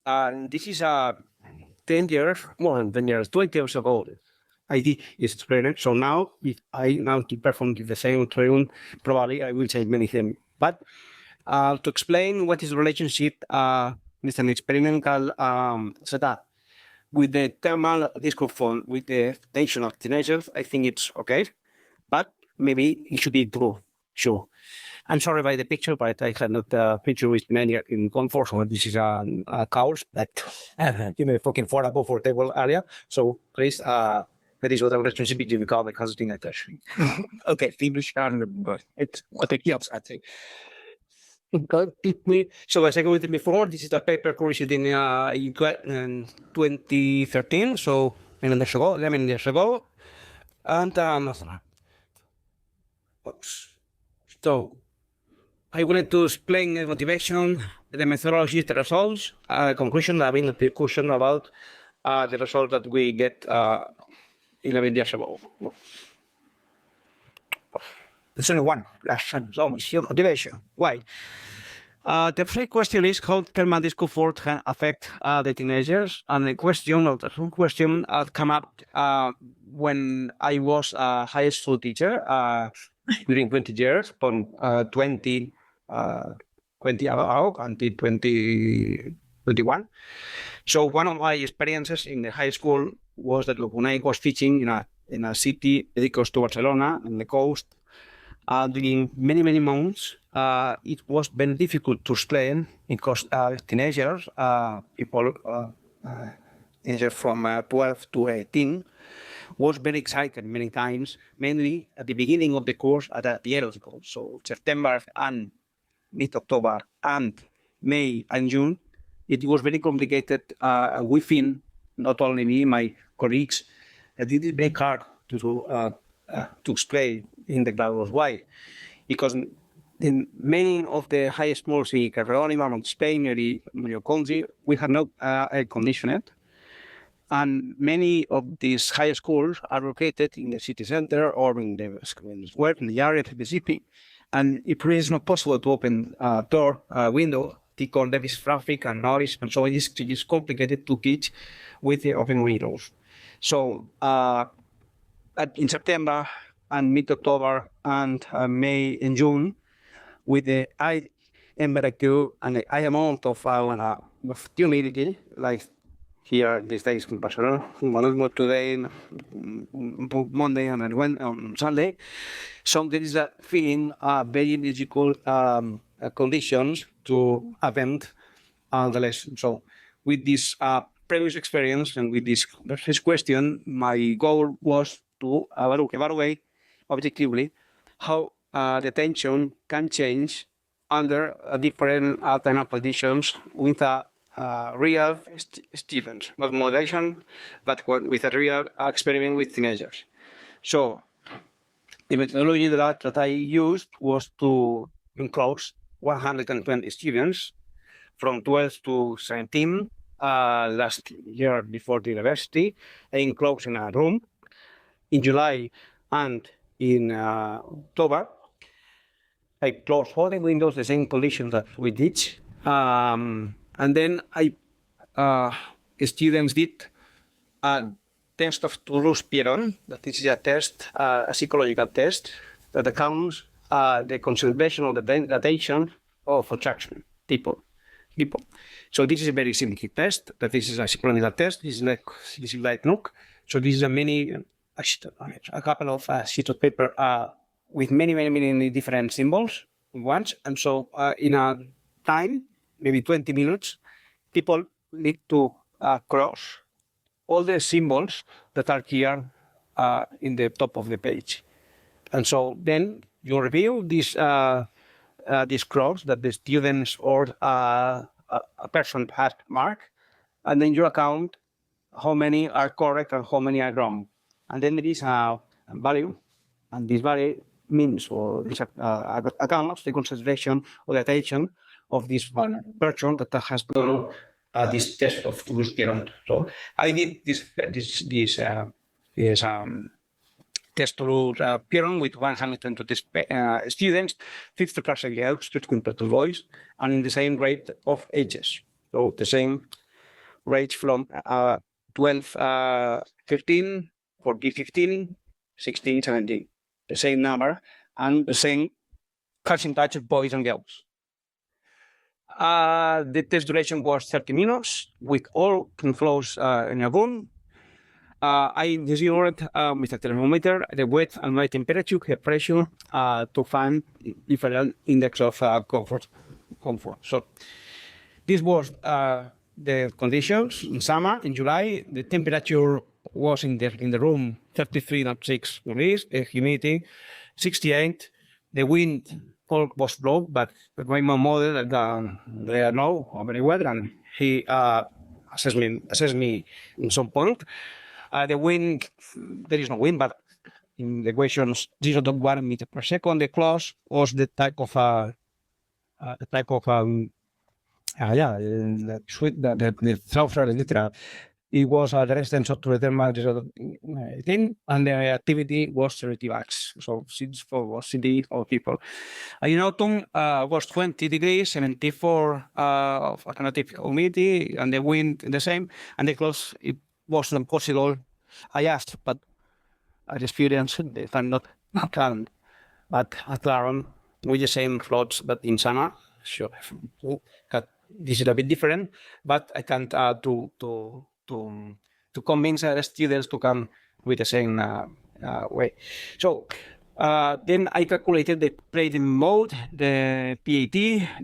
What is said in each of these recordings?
And this is 10 years, more than 10 years, 20 years ago. I did this experiment. So now, if I now to perform the same experiment, probably I will change many things. But to explain what is the relationship with an experimental setup with the thermal discomfort with the tension of teenagers, I think it's okay. But maybe it should be true. Sure. I'm sorry by the picture, but I had not the picture with many in comfort. So this is a couch that fucking for a comfortable area. So please, that is what I'm responsibility to call the consulting attention. Okay, English it's what it helps, I think. So as I commented before, this is the paper published in 2013. So 11 years ago, and so I wanted to explain the motivation, the methodology, the results, conclusion. I mean, the question about the result that we get 11 years ago. There's only one question, so it's your motivation. Why? The first question is how thermal discomfort can affect the teenagers, and the question come up when I was a high school teacher during 20 years, from 20 ago until 2021. So one of my experiences in the high school was that when I was teaching in a city very close to Barcelona on the coast, during many months, it was very difficult to explain because teenagers, teenagers from 12 to 18, was very excited many times, mainly at the beginning of the course at the end of the course. So September and mid-October and May and June, it was very complicated within not only me, my colleagues. It is very hard to explain in the class. Why? Because in many of the high schools in Catalonia, Spain, or your country, we have no air conditioned. And many of these high schools are located in the city center or in the area specific. And it is not possible to open a door, window, because there is traffic and noise. And so it is complicated to teach with the open windows. So in September and mid-October and May and June, with the high temperature and the high amount of humidity, like here these days in Barcelona, today, Monday and then on Sunday. So there is a feeling very difficult conditions to attend the lesson. So with this previous experience and with this first question, my goal was to evaluate objectively how the tension can change under different thermal conditions with a real students, not motivation, but with a real experiment with teenagers. So the methodology that I used was to enclose 120 students from 12 to 17 last year before the university, enclosed in a room. In July and in October, I closed all the windows, the same condition that we did. And then students did a test of Toulouse-Pieron. That is a test, a psychological test that accounts the concentration of the attention of attraction people. So this is a very simple test. That this is a psychological test. This is like look. So this is a couple of sheets of paper with many different symbols once. And so in a time, maybe 20 minutes, people need to cross all the symbols that are here in the top of the page. And so then you review this cross that the students or a person has marked, and then you account how many are correct and how many are wrong. And then there is a value, and this value means or this accounts the concentration or the attention of this one person that has done this test of Toulouse-Pieron. So I did this test Toulouse-Pieron with 120 students, 50% girls, 50% boys, and in the same rate of ages. So the same range from 12, 15, 14, 15, 16, 17. The same number and the same percentage of boys and girls. The test duration was 30 minutes with all flows in a room. I measured with a thermometer the weight and my temperature, the pressure to find different index of comfort. So this was the conditions in summer. In July, the temperature was in the room 33.6 degrees, the humidity 68, the wind was low, but the RayMan model they know very well, and he assessed me in some point. The wind, there is no wind, but in the equations 0.1 meter per second. The close was the type of the software, etc. It was the resistance to the thermal thing, and the activity was 30 watts. So since was CD of people. In autumn was 20 degrees, 74 of alternative humidity, and the wind the same, and the close it was impossible. I asked, but I experienced if I'm not calm. But at Laron, with the same floats, but in summer, sure. This is a bit different, but I can't to convince the students to come with the same way. So then I calculated the plating mode, the PAT,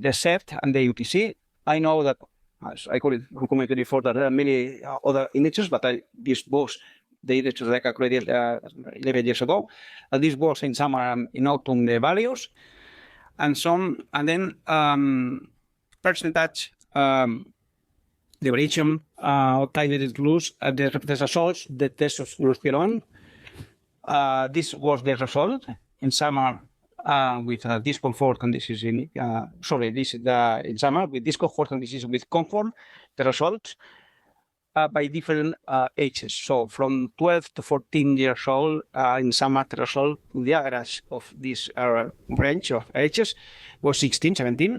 the SEPT, and the UTC. I know that, as I commented before, that there are many other indices, but this was the indices that I calculated 11 years ago. This was in summer, in autumn, the values, and then percentage. The variation calculated Toulouse the results, the test of Toulouse-Pieron. This was the result in summer with discomfort conditions in this is in summer with discomfort conditions with comfort. The result by different ages. So from 12 to 14 years old in summer, the result, the average of this range of ages was 16, 17,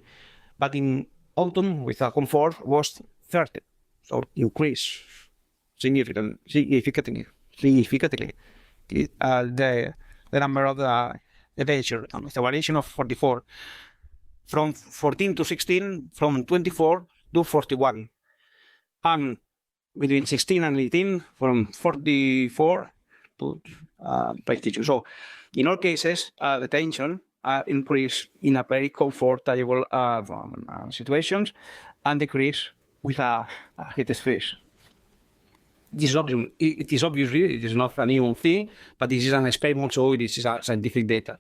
but in autumn with comfort was 30, so increase significantly the number of the measure, with a variation of 44, from 14 to 16, from 24 to 41, and between 16 and 18, from 44 to 52. So in all cases, the tension increase in a very comfortable situations and decrease with a heat stress. It is obviously it is not a new thing, but this is an experiment, so this is a scientific data.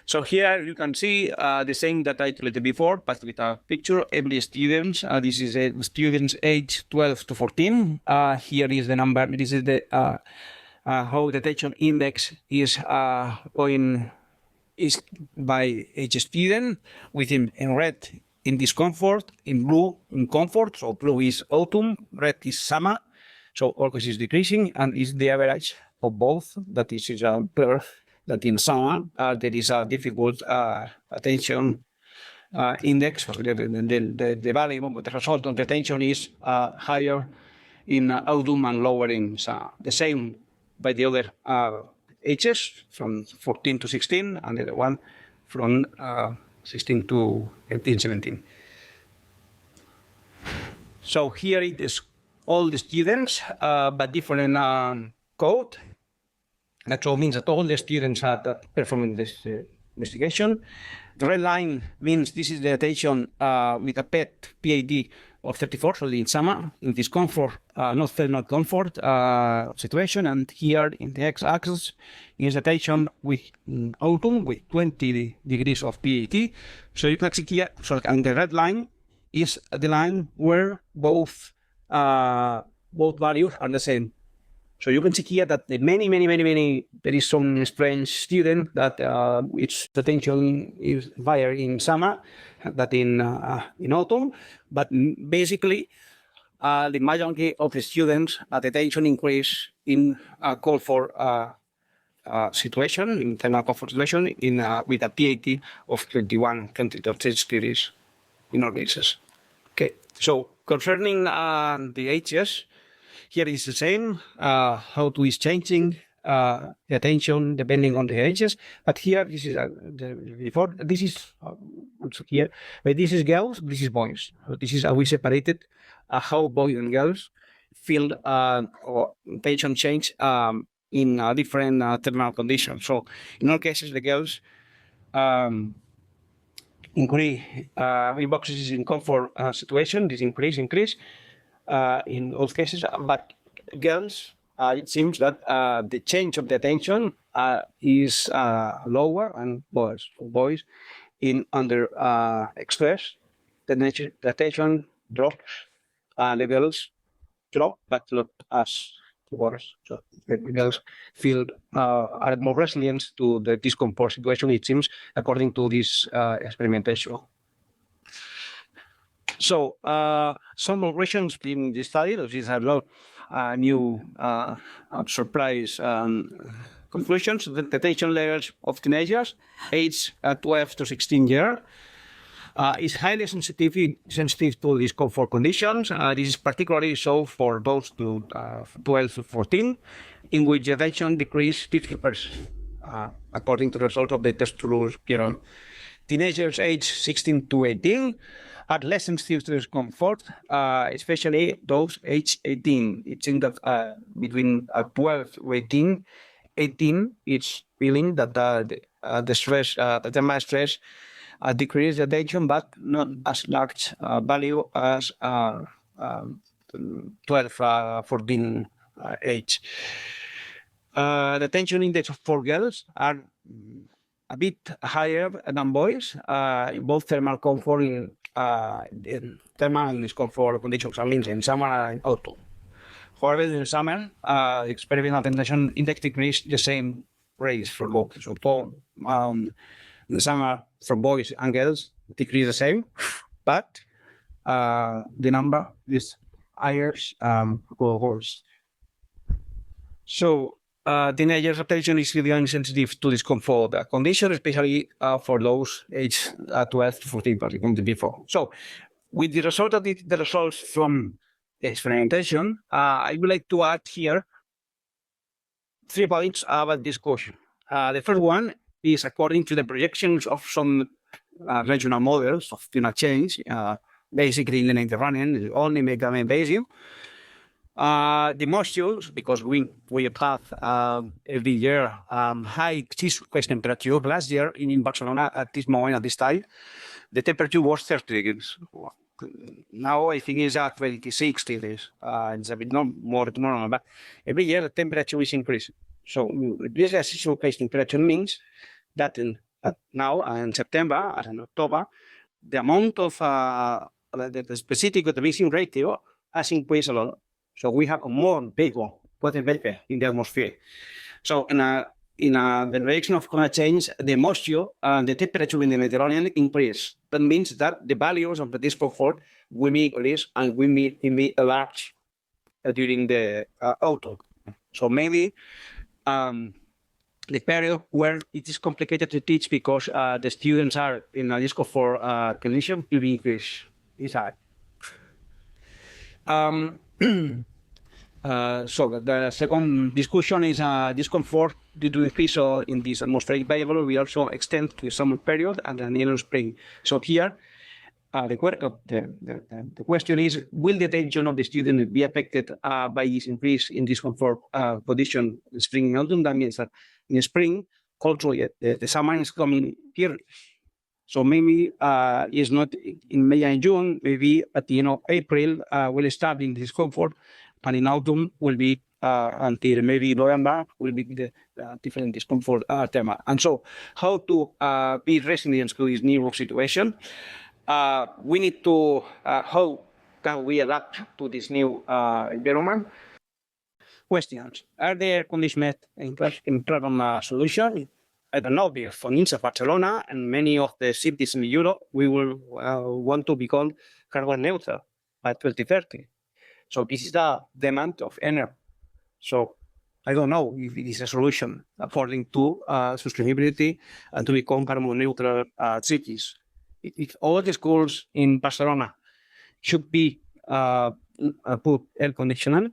So here you can see the same that I told you before, but with a picture. Every student, this is a students age 12 to 14. Here is the number. This is the how the tension index is going is by age student. With in red in discomfort, in blue in comfort. So blue is autumn, red is summer. So always is decreasing, and is the average of both. That is a pair that in summer there is a difficult tension index. The value of the result of the tension is higher in autumn and lower in summer. The same by the other ages from 14 to 16, and the other one from 16 to 18, 17. So here it is all the students, but different code. That all means that all the students are performing this investigation. The red line means this is the attention with a PAD of 34, so in summer, in discomfort, not comfort situation. And here in the x-axis is attention with autumn with 20 degrees of PAT. So you can see here, so and the red line is the line where both values are the same. So you can see here that the many, there is some strange student that its attention is higher in summer than in autumn, but basically the majority of the students the attention increase in a comfort situation, in thermal comfort situation, in with a PAT of 21 degrees in all cases. Okay. So concerning the ages, here is the same. How to is changing the attention depending on the ages. But here, this is before. This is also here. But this is girls. This is boys. So this is how we separated how boys and girls feel or attention change in different thermal conditions. So in all cases, the girls increase in boxes in comfort situation. This increase in all cases, but girls, it seems that the change of the attention is lower, and boys in under stress, the attention drops, levels drop, but not as worse. So the girls feel are more resilient to the discomfort situation, it seems, according to this experimentation. So some operations in this study, these are a lot new surprise conclusions. The attention levels of teenagers aged 12 to 16 years is highly sensitive to discomfort conditions. This is particularly so for those to 12 to 14, in which the attention decreased 50%, according to the result of the test Toulouse-Pieron. Teenagers aged 16 to 18 are less sensitive to discomfort, especially those aged 18. It seems that between 12 to 18, it's feeling that the stress, the thermal stress, decrease the attention, but not as large value as 12, 14 age. The attention index for girls are a bit higher than boys, both thermal comfort thermal discomfort conditions, I mean in summer and autumn. However, in summer, experimental attention index decreased the same rate for both. So in the summer, for boys and girls, decrease the same, but the number is higher for girls. So teenagers' attention is really insensitive to discomfort condition, especially for those aged 12 to 14, as I mentioned before. So with the result of the results from the experimentation, I would like to add here 3 points about this question. The first one is according to the projections of some regional models of thermal change, basically in the Mediterranean, only Mediterranean basin. The moisture, because we have every year high sea surface temperature. Last year in Barcelona at this moment, at this time, the temperature was 30 degrees. Now I think it's at 26 degrees. It's a bit more normal, but every year the temperature is increasing. So this sea surface temperature means that now in September and in October, the amount of the specific of the mixing ratio has increased a lot. So we have more water vapor in the atmosphere. So in the direction of climate change, the moisture and the temperature in the Mediterranean increase. That means that the values of the discomfort will be increased and will be large during the autumn. So maybe the period where it is complicated to teach because the students are in a discomfort condition will be increased. Is high. So the second discussion is discomfort due to increase in this atmospheric variable. We also extend to the summer period and then in spring. So here, the question is: will the attention of the student be affected by this increase in discomfort condition in spring and autumn? That means that in spring, culturally, the summer is coming here. So maybe it's not in May and June. Maybe at the end of April, we'll start in discomfort. And in autumn will be until maybe November will be the different discomfort tema. And so how to be resilient to this new situation? We need to, how can we adapt to this new environment? Questions. Are there conditions in problem solution? I don't know, because for instance, Barcelona and many of the cities in Europe, we will want to become carbon neutral by 2030. So this is the demand of energy. So I don't know if it is a solution according to sustainability and to become carbon neutral cities. If all the schools in Barcelona should be put air conditioner.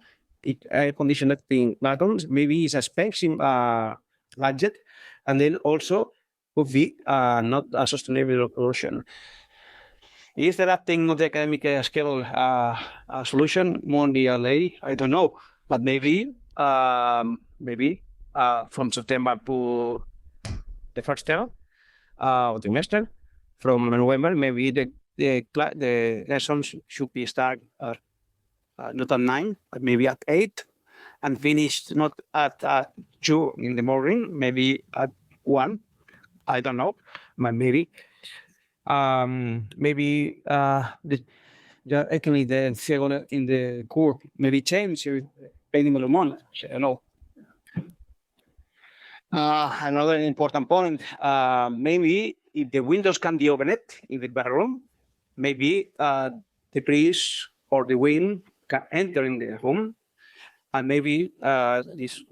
Air conditioner thing buttons, maybe it's a expensive gadget, and then also could be not a sustainable solution. Is there a thing of the academic scale solution? Monday or late? I don't know, but maybe from September to the first term of the semester, from November, maybe the lessons should be start not at 9, but maybe at 8, and finished not at 2 in the morning, maybe at 1. I don't know, but maybe actually the second in the course maybe change depending on the month. I don't know. Another important point, maybe if the windows can be opened in the bedroom, maybe the breeze or the wind can enter in the room, and maybe this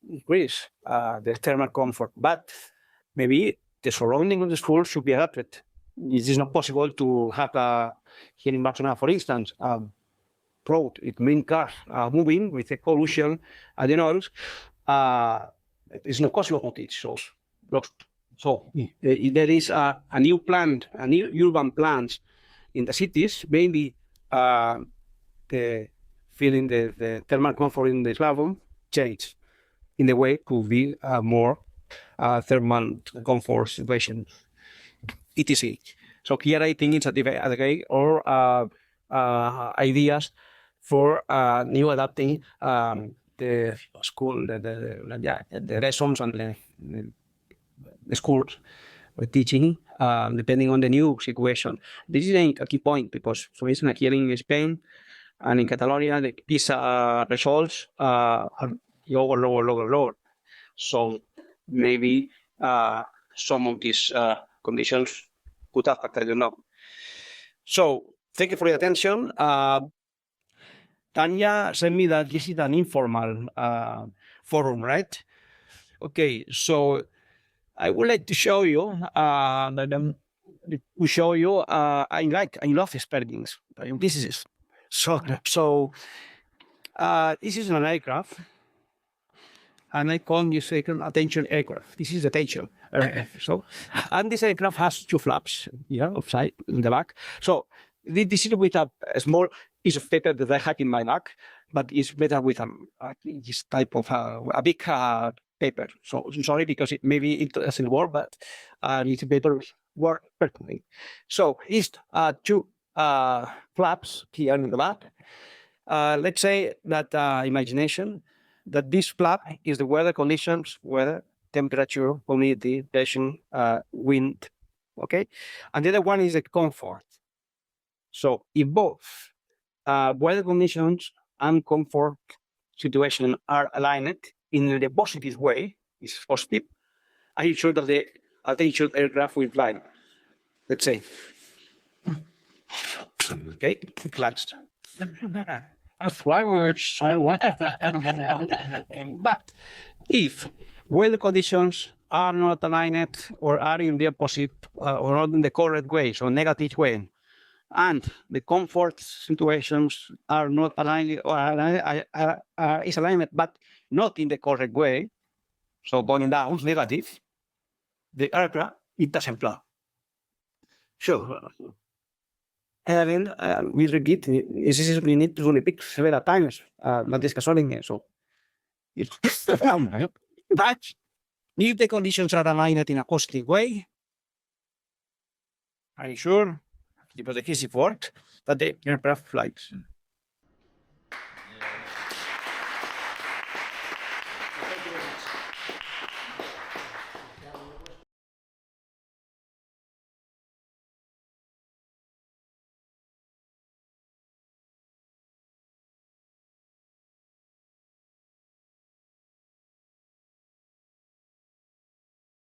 increase the thermal comfort. But maybe the surrounding of the school should be adapted. It is not possible to have here in Barcelona, for instance, road, it means cars moving with a pollution and then others. It's not possible for it. So there is a new plan, a new urban plans in the cities, mainly the feeling the thermal comfort in the classroom change in the way to be more thermal comfort situation, etc. So here I think it's a debate or ideas for new adapting the school, the lessons and the schools with teaching, depending on the new situation. This is a key point because, for instance, here in Spain and in Catalonia, the PISA results are lower. So maybe some of these conditions could affect, I don't know. So thank you for your attention. Tanya sent me that this is an informal forum, right? Okay, so I would like to show you I love experiments. This is this is an aircraft, and I call this attention aircraft. This is attention. And this aircraft has 2 flaps here outside in the back. So this is with a small piece of paper that I have in my back, but it's better with this type of a big paper. So sorry because maybe it doesn't work, but it's better work perfectly. So it's 2 flaps here in the back. Let's say that imagination that this flap is the weather conditions, weather, temperature, humidity, pressure, wind, okay? And the other one is the comfort. So if both weather conditions and comfort situation are aligned in the positive way, it's positive, I'm sure that the attention aircraft will fly. Let's say. Okay, collapsed. Afterwards, but if weather conditions are not aligned or are in the opposite or not in the correct way, so negative way, and the comfort situations are not aligned or is aligned but not in the correct way, so going down negative, the aircraft it doesn't fly. So. And we repeat, we need to repeat several times, not discussing it. So, but if the conditions are aligned in a positive way, I'm sure, because the case worked, that the aircraft flies.